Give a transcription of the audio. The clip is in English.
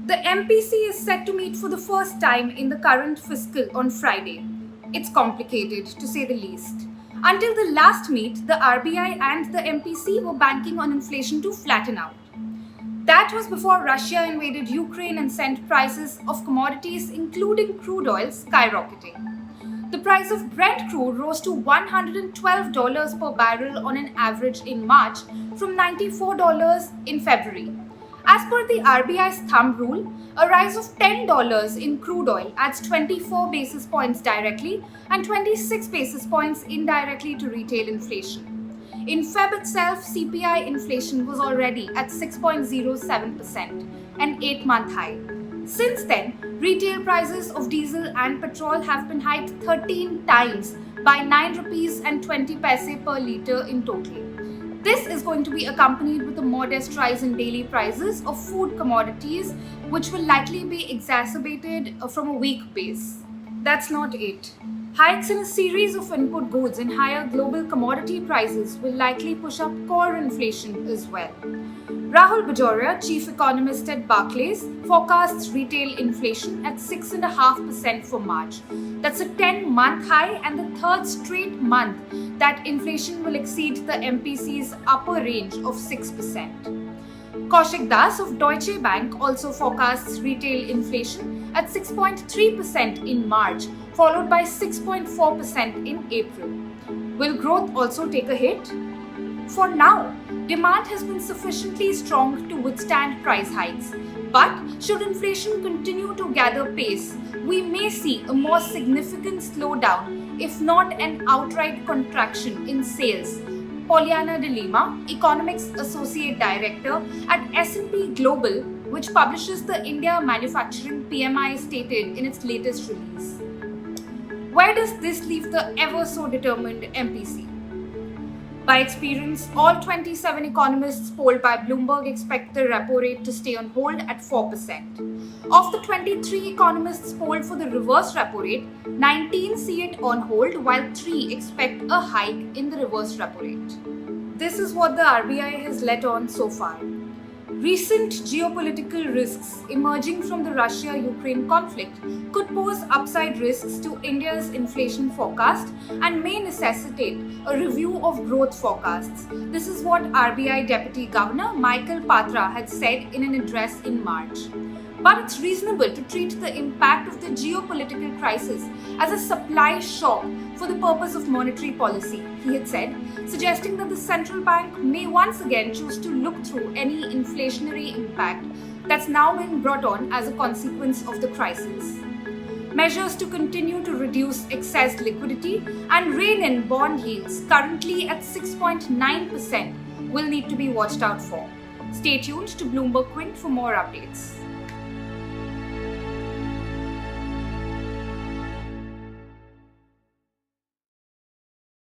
The MPC is set to meet for the first time in the current fiscal on Friday. It's complicated, to say the least. Until the last meet, the RBI and the MPC were banking on inflation to flatten out. That was before Russia invaded Ukraine and sent prices of commodities, including crude oil, skyrocketing. The price of Brent crude rose to $112 per barrel on an average in March from $94 in February. As per the RBI's thumb rule, a rise of $10 in crude oil adds 24 basis points directly and 26 basis points indirectly to retail inflation. In Feb itself, CPI inflation was already at 6.07%, an 8-month high. Since then, retail prices of diesel and petrol have been hiked 13 times by 9 rupees and 20 paise per litre in total. This is going to be accompanied with a modest rise in daily prices of food commodities, which will likely be exacerbated from a weak base. That's not it. Hikes in a series of input goods and higher global commodity prices will likely push up core inflation as well. Rahul Bajoria, chief economist at Barclays, forecasts retail inflation at 6.5% for March. That's a 10-month high and the third straight month that inflation will exceed the MPC's upper range of 6%. Kaushik Das of Deutsche Bank also forecasts retail inflation at 6.3% in March, followed by 6.4% in April. Will growth also take a hit? For now, demand has been sufficiently strong to withstand price hikes. But should inflation continue to gather pace, we may see a more significant slowdown, if not an outright contraction in sales. Pollyanna De Lima, Economics Associate Director at S&P Global, which publishes the India Manufacturing PMI, stated in its latest release. Where does this leave the ever-so-determined MPC? By experience, all 27 economists polled by Bloomberg expect the repo rate to stay on hold at 4%. Of the 23 economists polled for the reverse repo rate, 19 see it on hold, while 3 expect a hike in the reverse repo rate. This is what the RBI has let on so far. Recent geopolitical risks emerging from the Russia-Ukraine conflict could pose upside risks to India's inflation forecast and may necessitate a review of growth forecasts. This is what RBI Deputy Governor Michael Patra had said in an address in March. But it's reasonable to treat the impact of the geopolitical crisis as a supply shock for the purpose of monetary policy, he had said, suggesting that the central bank may once again choose to look through any inflationary impact that's now been brought on as a consequence of the crisis. Measures to continue to reduce excess liquidity and rein in bond yields, currently at 6.9%, will need to be watched out for. Stay tuned to BloombergQuint for more updates.